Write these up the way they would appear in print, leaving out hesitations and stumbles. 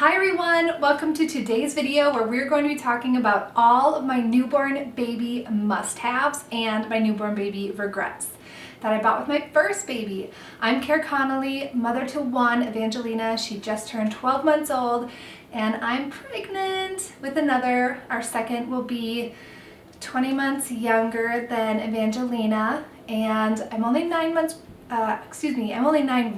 Hi everyone, welcome to today's video where we're going to be talking about all of my newborn baby must-haves and my newborn baby regrets that I bought with my first baby. I'm Connelly, mother to one, Evangelina. She just turned 12 months old and I'm pregnant with another. Our second will be 20 months younger than Evangelina, and I'm only 9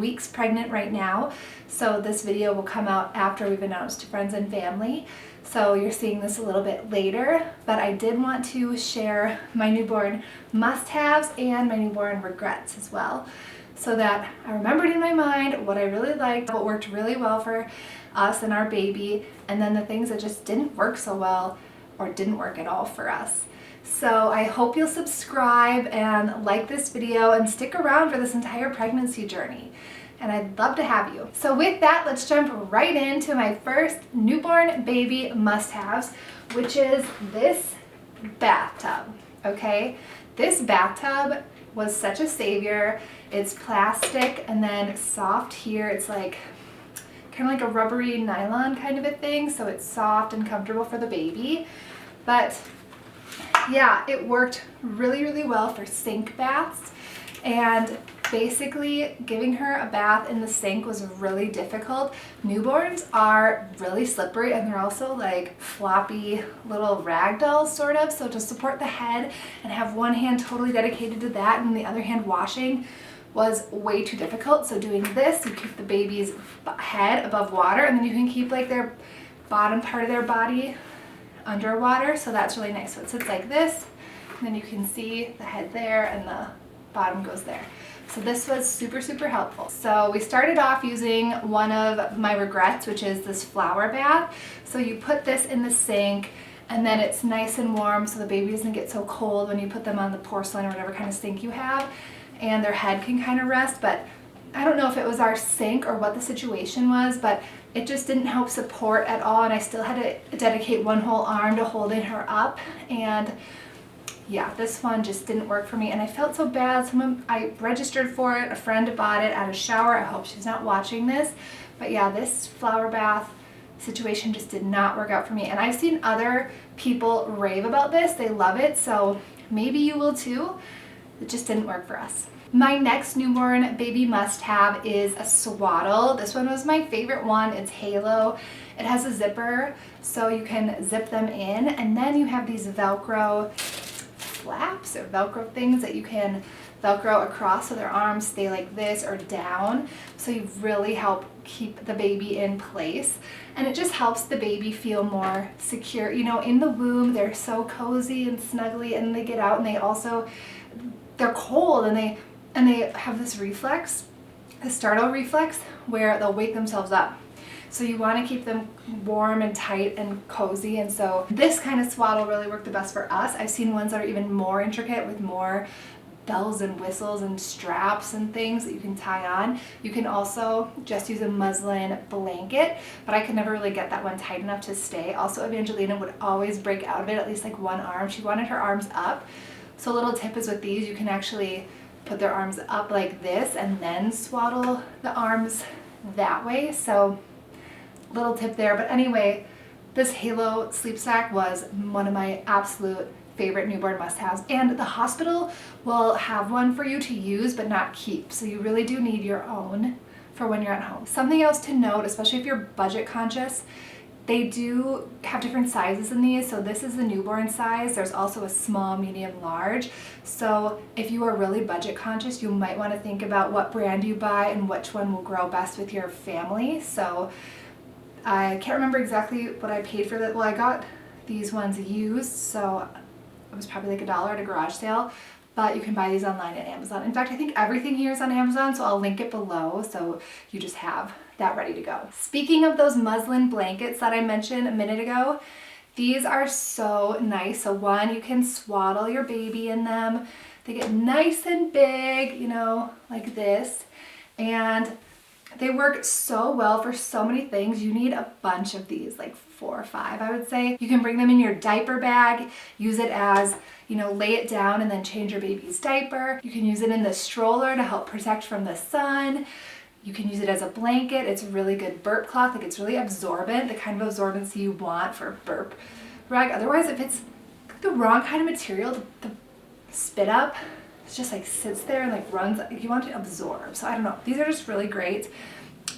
weeks pregnant right now, so this video will come out after we've announced to friends and family, so you're seeing this a little bit later, but I did want to share my newborn must-haves and my newborn regrets as well, so that I remembered in my mind what I really liked, what worked really well for us and our baby, and then the things that just didn't work so well or didn't work at all for us. So I hope you'll subscribe and like this video and stick around for this entire pregnancy journey. And I'd love to have you. So with that, let's jump right into my first newborn baby must-haves, which is this bathtub, okay? This bathtub was such a savior. It's plastic and then soft here. It's like kind of like a rubbery nylon kind of a thing, so it's soft and comfortable for the baby. But yeah, it worked really well for sink baths, and basically giving her a bath in the sink was really difficult. Newborns are really slippery and they're also like floppy little rag dolls sort of, so to support the head and have one hand totally dedicated to that and the other hand washing was way too difficult. So doing this, you keep the baby's head above water and then you can keep like their bottom part of their body underwater, so that's really nice. So it sits like this, and then you can see the head there and the bottom goes there. So this was super helpful. So we started off using one of my regrets, which is this flower bath. So you put this in the sink and then it's nice and warm so the baby doesn't get so cold when you put them on the porcelain or whatever kind of sink you have, and their head can kind of rest. But I don't know if it was our sink or what the situation was, but it just didn't help support at all, and I still had to dedicate one whole arm to holding her up, and yeah, this one just didn't work for me, and I felt so bad. I registered for it, a friend bought it at a shower. I hope she's not watching this, but yeah, this flower bath situation just did not work out for me, and I've seen other people rave about this. They love it, so maybe you will too. It just didn't work for us. My next newborn baby must-have is a swaddle. This one was my favorite one. It's Halo. It has a zipper, so you can zip them in, and then you have these Velcro flaps or Velcro things that you can Velcro across so their arms stay like this or down, so you really help keep the baby in place, and it just helps the baby feel more secure. You know, in the womb they're so cozy and snuggly, and they get out and they're cold, and they have this reflex, the startle reflex, where they'll wake themselves up. So you want to keep them warm and tight and cozy, and so this kind of swaddle really worked the best for us. I've seen ones that are even more intricate with more bells and whistles and straps and things that you can tie on. You can also just use a muslin blanket, but I could never really get that one tight enough to stay. Also, Evangelina would always break out of it, at least like one arm. She wanted her arms up. So a little tip is with these, you can actually put their arms up like this and then swaddle the arms that way. So little tip there. But anyway, this Halo sleep sack was one of my absolute favorite newborn must-haves, and the hospital will have one for you to use but not keep, so you really do need your own for when you're at home. Something else to note, especially if you're budget conscious, they do have different sizes in these. So this is the newborn size. There's also a small, medium, large. So if you are really budget conscious, you might want to think about what brand you buy and which one will grow best with your family. So I can't remember exactly what I paid for that. Well, I got these ones used, so it was probably like $1 at a garage sale, but you can buy these online at Amazon. In fact, I think everything here is on Amazon, so I'll link it below so you just have that ready to go. Speaking of those muslin blankets that I mentioned a minute ago, these are so nice. So one, you can swaddle your baby in them. They get nice and big, you know, like this, and they work so well for so many things. You need a bunch of these, like 4 or 5, I would say. You can bring them in your diaper bag, use it as, you know, lay it down and then change your baby's diaper. You can use it in the stroller to help protect from the sun. You can use it as a blanket. It's a really good burp cloth. Like, it's really absorbent, the kind of absorbency you want for a burp rag. Otherwise, if it's the wrong kind of material, the spit up, it just like sits there and like runs. You want to absorb. So I don't know. These are just really great.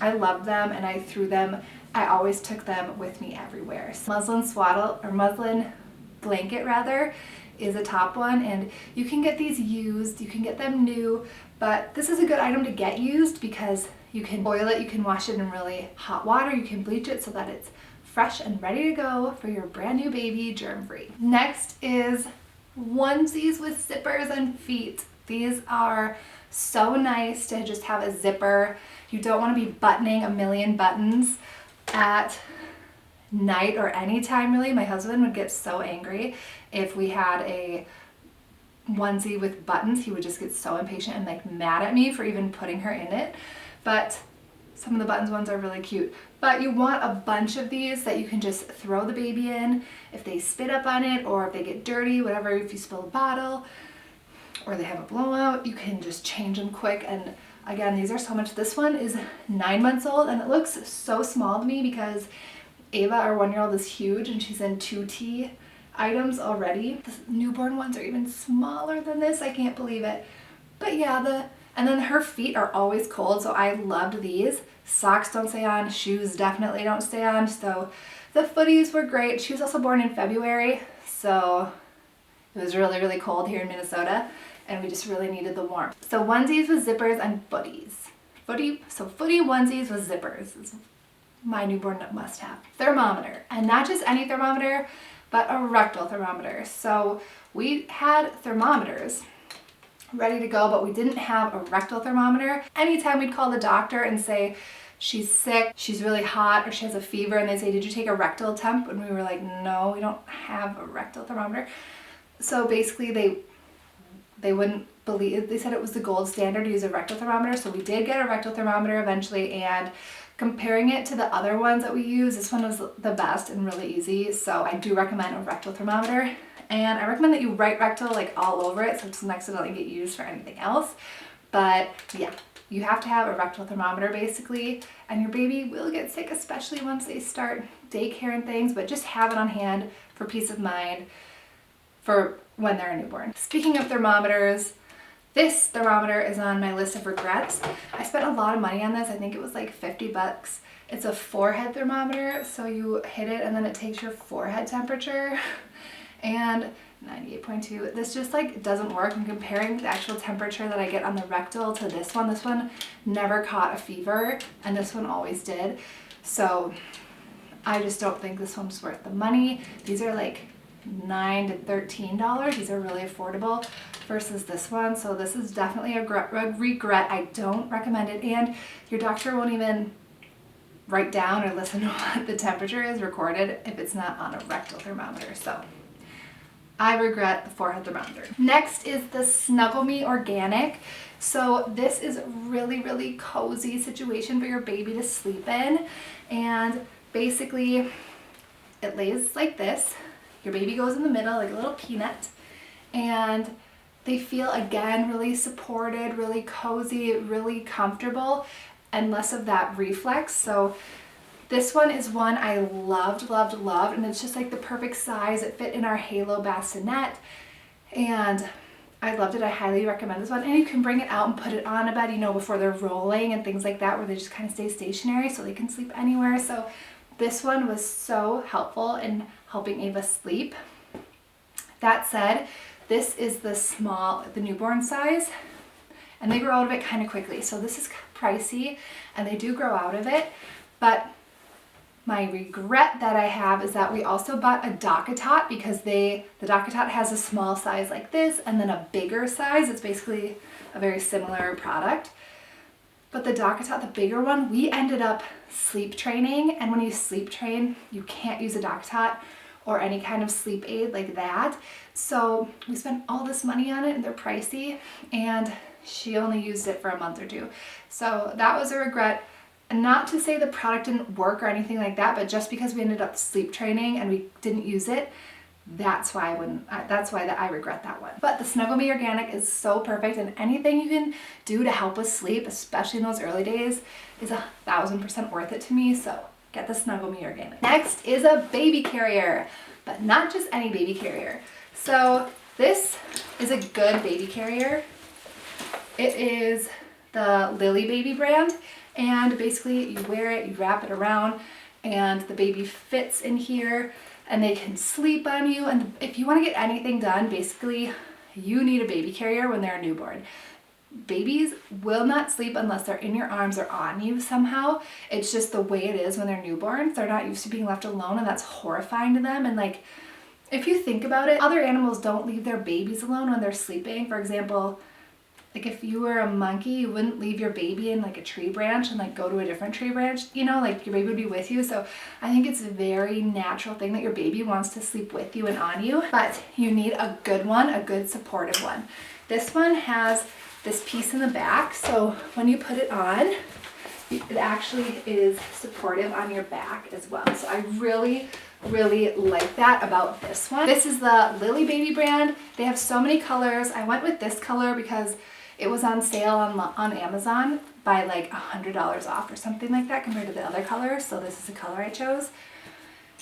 I love them, and I threw them. I always took them with me everywhere. So muslin swaddle, or muslin blanket rather, is a top one, and you can get these used, you can get them new, but this is a good item to get used because you can boil it, you can wash it in really hot water, you can bleach it so that it's fresh and ready to go for your brand new baby, germ-free. Next is onesies with zippers and feet. These are so nice to just have a zipper. You don't want to be buttoning a million buttons at night or any time really. My husband would get so angry if we had a onesie with buttons. He would just get so impatient and like mad at me for even putting her in it. But some of the buttons ones are really cute. But you want a bunch of these that you can just throw the baby in if they spit up on it, or if they get dirty, whatever, if you spill a bottle or they have a blowout, you can just change them quick. And again, these are so much. This one is 9 months old, and it looks so small to me because Ava, our 1-year-old, is huge, and she's in 2T items already. The newborn ones are even smaller than this. I can't believe it. But yeah, and then her feet are always cold, so I loved these. Socks don't stay on, shoes definitely don't stay on, so the footies were great. She was also born in February, so it was really, really cold here in Minnesota, and we just really needed the warmth. So onesies with zippers and footies. Footy onesies with zippers is my newborn must have. Thermometer, and not just any thermometer, but a rectal thermometer. So we had thermometers ready to go, but we didn't have a rectal thermometer. Anytime we'd call the doctor and say, she's sick, she's really hot, or she has a fever, and they say, did you take a rectal temp? And we were like, no, we don't have a rectal thermometer. So basically they wouldn't believe, they said it was the gold standard to use a rectal thermometer. So we did get a rectal thermometer eventually, and comparing it to the other ones that we use, this one was the best and really easy. So I do recommend a rectal thermometer. And I recommend that you write rectal like all over it so it doesn't accidentally get used for anything else. But yeah, you have to have a rectal thermometer basically, and your baby will get sick, especially once they start daycare and things, but just have it on hand for peace of mind for when they're a newborn. Speaking of thermometers, this thermometer is on my list of regrets. I spent a lot of money on this. I think it was like 50 bucks. It's a forehead thermometer, so you hit it and then it takes your forehead temperature. And 98.2, this just like doesn't work. I'm comparing the actual temperature that I get on the rectal to this one. This one never caught a fever, and this one always did. So I just don't think this one's worth the money. These are like $9 to $13. These are really affordable versus this one. So this is definitely a regret. I don't recommend it, and your doctor won't even write down or listen to what the temperature is recorded if it's not on a rectal thermometer. So I regret the forehead thermometer. Next is the Snuggle Me Organic. So this is a really, really cozy situation for your baby to sleep in. And basically it lays like this. Your baby goes in the middle like a little peanut, and they feel, again, really supported, really cozy, really comfortable, and less of that reflex. So this one is one I loved, and it's just like the perfect size. It fit in our Halo bassinet, and I loved it. I highly recommend this one. And you can bring it out and put it on a bed, you know, before they're rolling and things like that, where they just kind of stay stationary so they can sleep anywhere. So this one was so helpful in helping Ava sleep. That said, this is the newborn size, and they grow out of it kind of quickly. So this is pricey, and they do grow out of it, but my regret that I have is that we also bought a DockATot, because the DockATot has a small size like this and then a bigger size. It's basically a very similar product. But the DockATot, the bigger one, we ended up sleep training, and when you sleep train, you can't use a DockATot or any kind of sleep aid like that. So we spent all this money on it, and they're pricey, and she only used it for a month or two. So that was a regret. And not to say the product didn't work or anything like that, but just because we ended up sleep training and we didn't use it, that's why I regret that one. But the Snuggle Me Organic is so perfect, and anything you can do to help with sleep, especially in those early days, is 1000% worth it to me. So get the Snuggle Me Organic. Next is a baby carrier, but not just any baby carrier. So this is a good baby carrier. It is the Lily Baby brand, and basically you wear it, you wrap it around, and the baby fits in here, and they can sleep on you. And if you want to get anything done, basically you need a baby carrier when they're a newborn. Babies will not sleep unless they're in your arms or on you somehow. It's just the way it is when they're newborns. They're not used to being left alone, and that's horrifying to them. And like, if you think about it, other animals don't leave their babies alone when they're sleeping. For example, like if you were a monkey, you wouldn't leave your baby in like a tree branch and like go to a different tree branch, you know, like your baby would be with you. So I think it's a very natural thing that your baby wants to sleep with you and on you, but you need a good one, a good supportive one. This one has this piece in the back, so when you put it on, it actually is supportive on your back as well. So I really like that about this one. This is the Lily Baby brand. They have so many colors. I went with this color because it was on sale on Amazon by like $100 off or something like that compared to the other colors. So this is the color I chose.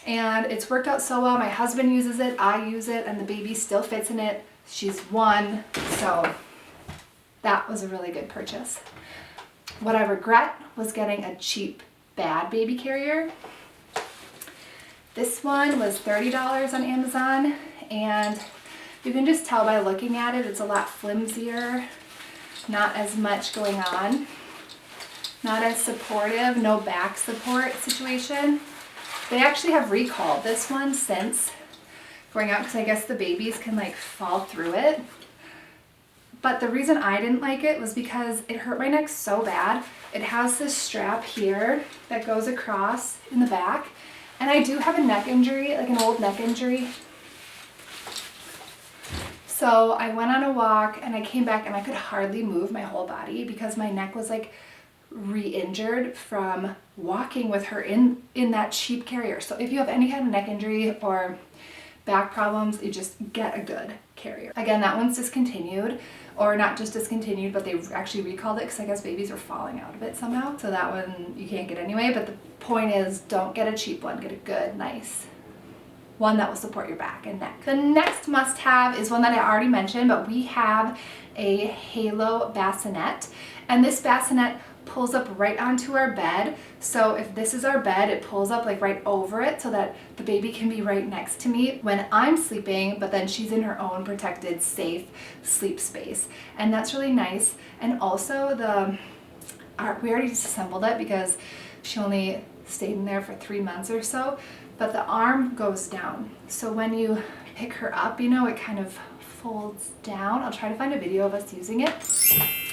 And it's worked out so well. My husband uses it, I use it, and the baby still fits in it. She's 1, so that was a really good purchase. What I regret was getting a cheap, bad baby carrier. This one was $30 on Amazon, and you can just tell by looking at it, it's a lot flimsier, not as much going on, not as supportive, no back support situation. They actually have recalled this one since going out because I guess the babies can like fall through it. But the reason I didn't like it was because it hurt my neck so bad. It has this strap here that goes across in the back. And I do have a neck injury, like an old neck injury. So I went on a walk and I came back and I could hardly move my whole body because my neck was like re-injured from walking with her in that cheap carrier. So if you have any kind of neck injury or back problems, you just get a good carrier. Again, that one's discontinued, or not just discontinued, but they actually recalled it because I guess babies were falling out of it somehow. So that one you can't get anyway, but the point is, don't get a cheap one, get a good, nice one that will support your back and neck. The next must-have is one that I already mentioned, but we have a Halo bassinet, and this bassinet pulls up right onto our bed. So if this is our bed, it pulls up like right over it so that the baby can be right next to me when I'm sleeping, but then she's in her own protected, safe sleep space. And that's really nice. And also we already disassembled it because she only stayed in there for 3 months or so, but the arm goes down. So when you pick her up, you know, it kind of folds down. I'll try to find a video of us using it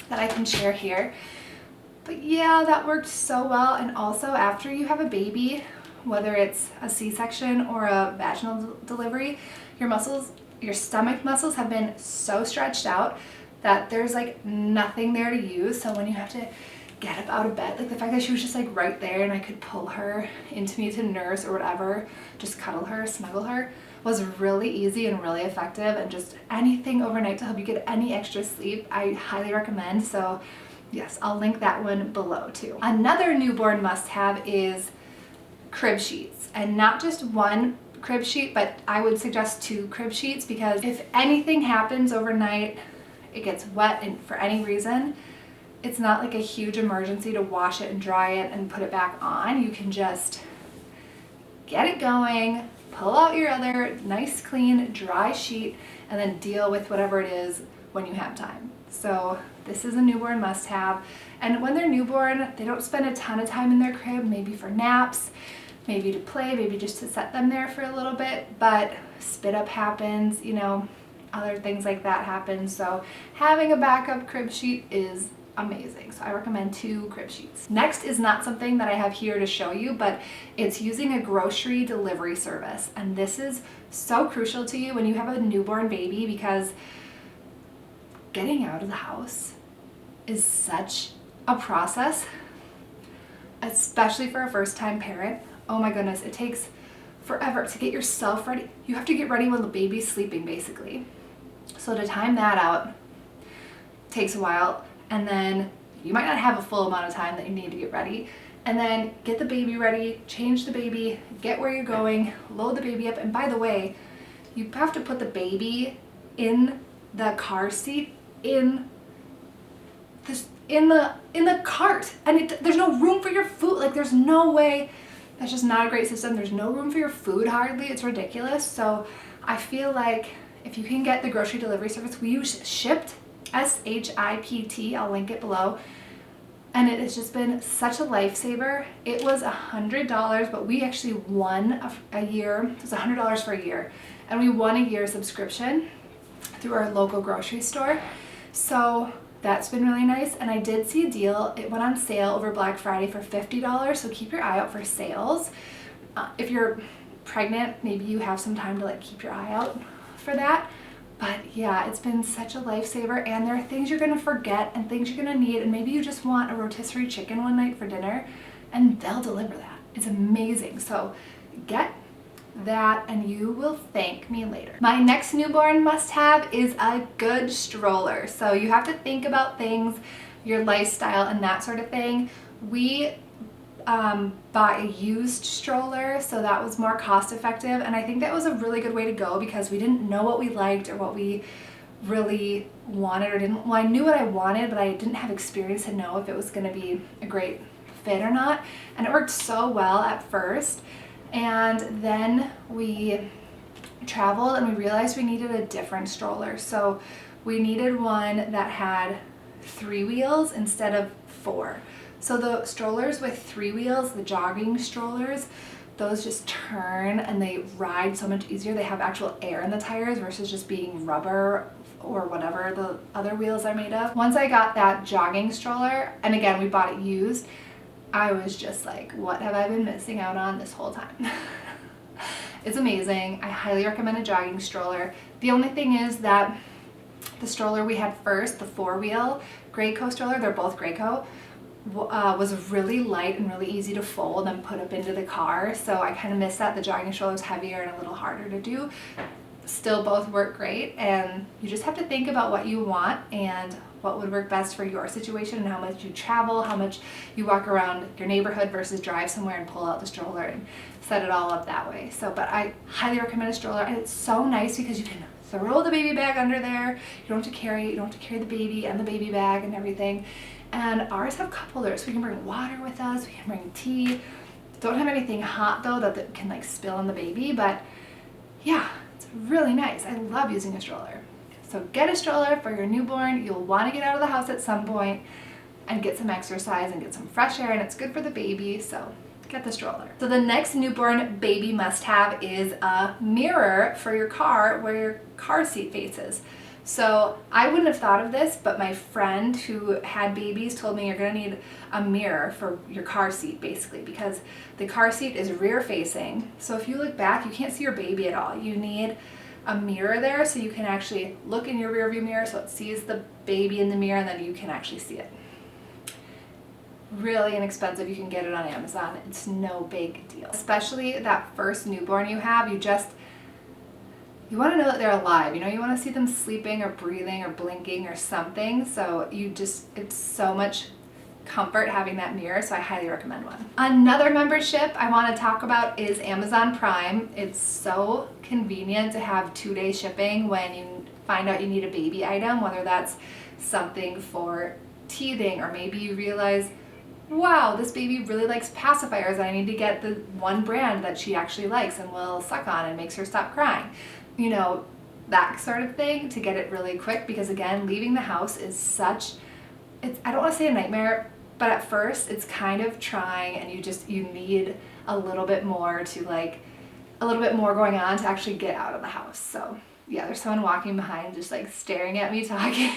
that I can share here. But yeah, that worked so well. And also after you have a baby, whether it's a C-section or a vaginal delivery, your stomach muscles have been so stretched out that there's like nothing there to use. So when you have to get up out of bed, like the fact that she was just like right there and I could pull her into me to nurse or whatever, just cuddle her, snuggle her, was really easy and really effective. And just anything overnight to help you get any extra sleep, I highly recommend. So yes, I'll link that one below too. Another newborn must-have is crib sheets, and not just one crib sheet, but I would suggest 2 crib sheets, because if anything happens overnight, it gets wet and for any reason, it's not like a huge emergency to wash it and dry it and put it back on. You can just get it going, pull out your other nice, clean, dry sheet, and then deal with whatever it is when you have time. So this is a newborn must-have. And when they're newborn, they don't spend a ton of time in their crib, maybe for naps, maybe to play, maybe just to set them there for a little bit, but spit up happens, you know, other things like that happen. So having a backup crib sheet is amazing. So I recommend 2 crib sheets. Next is not something that I have here to show you, but it's using a grocery delivery service. And this is so crucial to you when you have a newborn baby, because getting out of the house is such a process, especially for a first-time parent. Oh my goodness, it takes forever to get yourself ready. You have to get ready when the baby's sleeping, basically. So to time that out takes a while, and then you might not have a full amount of time that you need to get ready. And then get the baby ready, change the baby, get where you're going, load the baby up. And by the way, you have to put the baby in the car seat in the cart, and there's no room for your food. Like, there's no way. That's just not a great system. There's no room for your food hardly. It's ridiculous. So I feel like if you can get the grocery delivery service, we use Shipt, SHIPT. I'll link it below. And it has just been such a lifesaver. It was $100, but we actually won a year. It was $100 for a year. And we won a year subscription through our local grocery store. So that's been really nice. And I did see a deal. It went on sale over Black Friday for $50. So keep your eye out for sales. If you're pregnant, maybe you have some time to like keep your eye out for that. But yeah, it's been such a lifesaver, and there are things you're gonna forget and things you're gonna need, and maybe you just want a rotisserie chicken one night for dinner, and they'll deliver that. It's amazing. So get that and you will thank me later. My next newborn must-have is a good stroller. So you have to think about things, your lifestyle and that sort of thing. We bought a used stroller, so that was more cost effective, and I think that was a really good way to go because we didn't know what we liked or what we really wanted or didn't. Well, I knew what I wanted, but I didn't have experience to know if it was going to be a great fit or not, and it worked so well at first. And then we traveled and we realized we needed a different stroller, so we needed one that had 3 wheels instead of 4. So the strollers with 3 wheels, the jogging strollers, those just turn and they ride so much easier. They have actual air in the tires versus just being rubber or whatever the other wheels are made of. Once I got that jogging stroller, and again, we bought it used, I was just like, what have I been missing out on this whole time? It's amazing. I highly recommend a jogging stroller. The only thing is that the stroller we had first, the 4-wheel Graco stroller, they're both Graco, was really light and really easy to fold and put up into the car, so I kind of missed that. The jogging stroller was heavier and a little harder to do. Still both work great, and you just have to think about what you want and what would work best for your situation and how much you travel, how much you walk around your neighborhood versus drive somewhere and pull out the stroller and set it all up that way. So, but I highly recommend a stroller, and it's so nice because you can throw the baby bag under there. You don't have to carry the baby and the baby bag and everything. And ours have cup holders. We can bring water with us, we can bring tea. Don't have anything hot though that can like spill on the baby, but yeah, it's really nice. I love using a stroller. So get a stroller for your newborn. You'll want to get out of the house at some point and get some exercise and get some fresh air, and it's good for the baby, so get the stroller. So the next newborn baby must-have is a mirror for your car where your car seat faces. So I wouldn't have thought of this, but my friend who had babies told me you're gonna need a mirror for your car seat, basically, because the car seat is rear facing. So if you look back, you can't see your baby at all. You need a mirror there so you can actually look in your rear view mirror so it sees the baby in the mirror, and then you can actually see it. Really inexpensive. You can get it on Amazon. It's no big deal. Especially that first newborn you have, you want to know that they're alive. You know, you want to see them sleeping or breathing or blinking or something. So it's so much comfort having that mirror, so I highly recommend one. Another membership I want to talk about is Amazon Prime. It's so convenient to have 2-day shipping when you find out you need a baby item, whether that's something for teething, or maybe you realize, wow, this baby really likes pacifiers and I need to get the one brand that she actually likes and will suck on and makes her stop crying. You know, that sort of thing, to get it really quick, because again, leaving the house is I don't want to say a nightmare, but at first it's kind of trying, and you need a little bit more going on to actually get out of the house. So yeah, there's someone walking behind just like staring at me talking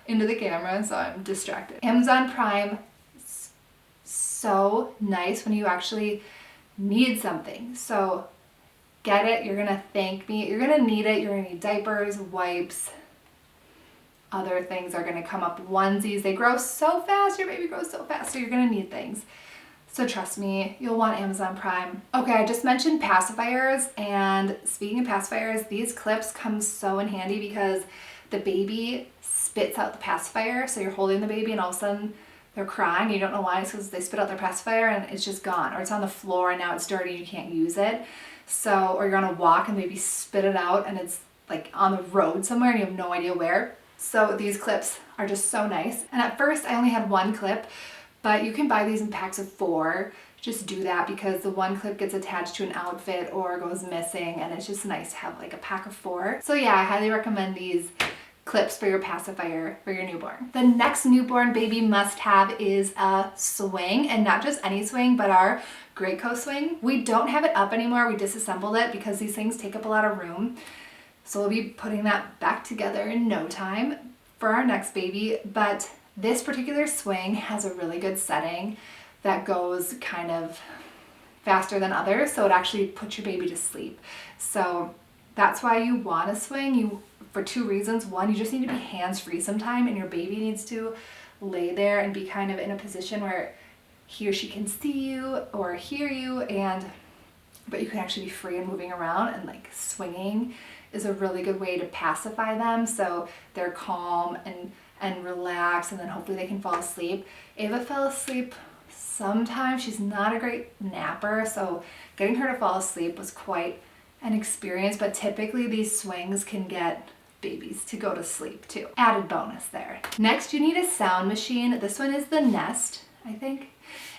into the camera, so I'm distracted. Amazon Prime is so nice when you actually need something. So get it, you're gonna thank me. You're gonna need it. You're gonna need diapers, wipes, other things are gonna come up, onesies. They grow so fast, your baby grows so fast, so you're gonna need things. So trust me, you'll want Amazon Prime. Okay, I just mentioned pacifiers, and speaking of pacifiers, these clips come so in handy because the baby spits out the pacifier. So you're holding the baby and all of a sudden they're crying. You don't know why. It's because they spit out their pacifier and it's just gone. Or it's on the floor and now it's dirty and you can't use it. So, or you're on a walk and maybe spit it out and it's like on the road somewhere and you have no idea where. So these clips are just so nice. And at first I only had one clip, but you can buy these in packs of 4. Just do that because the one clip gets attached to an outfit or goes missing, and it's just nice to have like a pack of 4. So yeah, I highly recommend these clips for your pacifier for your newborn. The next newborn baby must have is a swing, and not just any swing, but our Graco swing. We don't have it up anymore. We disassembled it because these things take up a lot of room. So we'll be putting that back together in no time for our next baby. But this particular swing has a really good setting that goes kind of faster than others. So it actually puts your baby to sleep. So that's why you want a swing. For 2 reasons. One, you just need to be hands-free sometime, and your baby needs to lay there and be kind of in a position where he or she can see you or hear you, but you can actually be free and moving around, and like swinging is a really good way to pacify them so they're calm and relaxed, and then hopefully they can fall asleep. Ava fell asleep sometimes. She's not a great napper, so getting her to fall asleep was quite an experience, but typically these swings can get babies to go to sleep too. Added bonus there. Next, you need a sound machine. This one is the Nest, I think.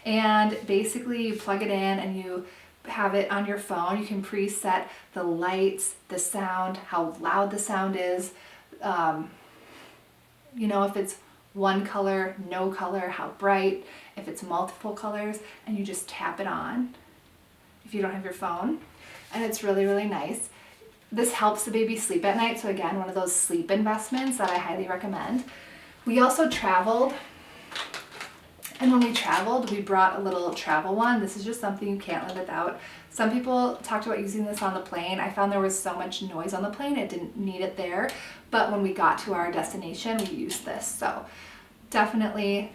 And basically you plug it in and you have it on your phone. You can preset the lights, the sound, how loud the sound is. You know, if it's one color, no color, how bright, if it's multiple colors, and you just tap it on if you don't have your phone. And it's really, really nice. This helps the baby sleep at night. So again, one of those sleep investments that I highly recommend. We also traveled, and when we traveled, we brought a little travel one. This is just something you can't live without. Some people talked about using this on the plane. I found there was so much noise on the plane, it didn't need it there. But when we got to our destination, we used this. So definitely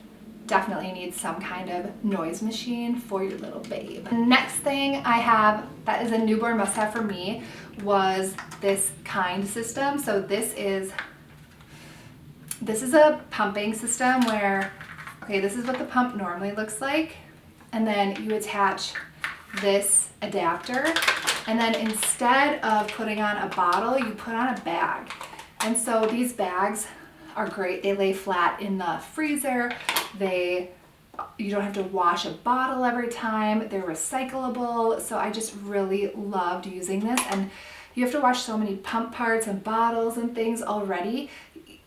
need some kind of noise machine for your little babe. Next thing I have that is a newborn must-have for me was this Kind system. So this is a pumping system where, okay, this is what the pump normally looks like, and then you attach this adapter, and then instead of putting on a bottle, you put on a bag. And so these bags are great. They lay flat in the freezer. You don't have to wash a bottle every time. They're recyclable. So I just really loved using this. And you have to wash so many pump parts and bottles and things already.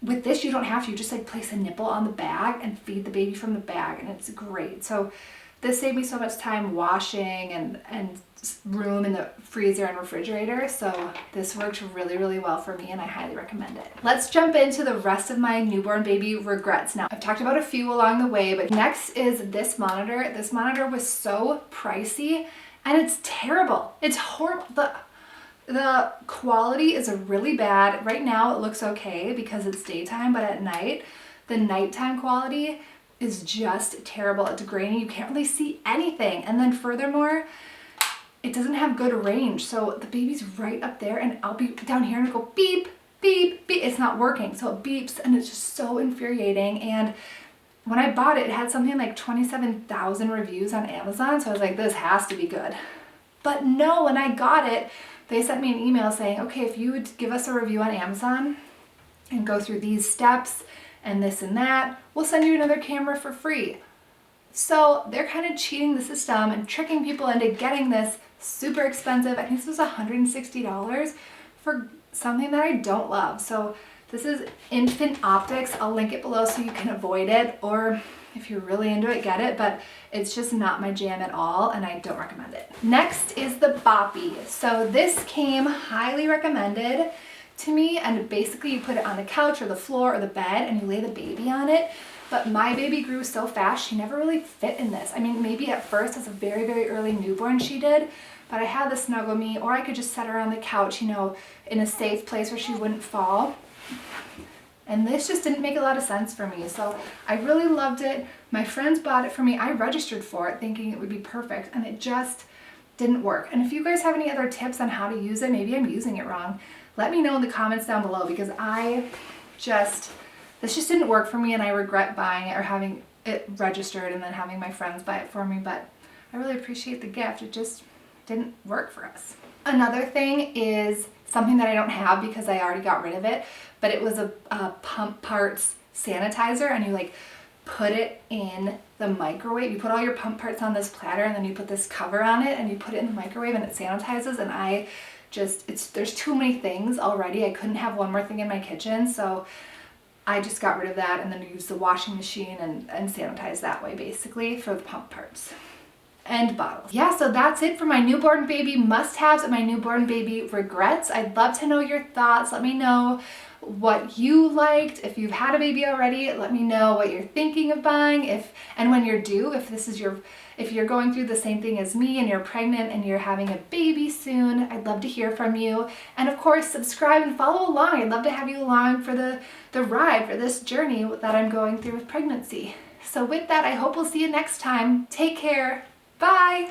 With this, you don't have to. You just like place a nipple on the bag and feed the baby from the bag, and it's great. So this saved me so much time washing and room in the freezer and refrigerator. So this worked really, really well for me, and I highly recommend it. Let's jump into the rest of my newborn baby regrets now. I've talked about a few along the way, but next is this monitor. This monitor was so pricey, and it's terrible. It's horrible. The quality is really bad. Right now it looks okay because it's daytime, but at night, the nighttime quality is just terrible. It's grainy. You can't really see anything. And then furthermore, it doesn't have good range. So the baby's right up there and I'll be down here and it'll go beep, beep, beep. It's not working. So it beeps and it's just so infuriating. And when I bought it, it had something like 27,000 reviews on Amazon. So I was like, this has to be good. But no, when I got it, they sent me an email saying, okay, if you would give us a review on Amazon and go through these steps and this and that, we'll send you another camera for free. So they're kind of cheating the system and tricking people into getting this super expensive. I think this was $160 for something that I don't love. So this is Infant Optics. I'll link it below so you can avoid it, or if you're really into it, get it, but it's just not my jam at all and I don't recommend it. Next is the Boppy. So this came highly recommended to me, and basically you put it on the couch or the floor or the bed and you lay the baby on it. But my baby grew so fast, she never really fit in this. I mean, maybe at first as a very, very early newborn she did, but I had the Snuggle Me, or I could just set her on the couch, you know, in a safe place where she wouldn't fall. And this just didn't make a lot of sense for me. So I really loved it. My friends bought it for me. I registered for it thinking it would be perfect, and it just didn't work. And if you guys have any other tips on how to use it, maybe I'm using it wrong, let me know in the comments down below, because this just didn't work for me, and I regret buying it or having it registered and then having my friends buy it for me. But I really appreciate the gift. It just didn't work for us. Another thing is something that I don't have because I already got rid of it, but it was a pump parts sanitizer, and you like put it in the microwave. You put all your pump parts on this platter, and then you put this cover on it, and you put it in the microwave, and it sanitizes. And there's too many things already. I couldn't have one more thing in my kitchen, so I just got rid of that and then used the washing machine and sanitized that way, basically, for the pump parts and bottles. Yeah, so that's it for my newborn baby must-haves and my newborn baby regrets. I'd love to know your thoughts. Let me know what you liked. If you've had a baby already, let me know what you're thinking of buying, and when you're due, if you're going through the same thing as me and you're pregnant and you're having a baby soon. I'd love to hear from you. And of course, subscribe and follow along. I'd love to have you along for the ride, for this journey that I'm going through with pregnancy. So with that, I hope we'll see you next time. Take care. Bye.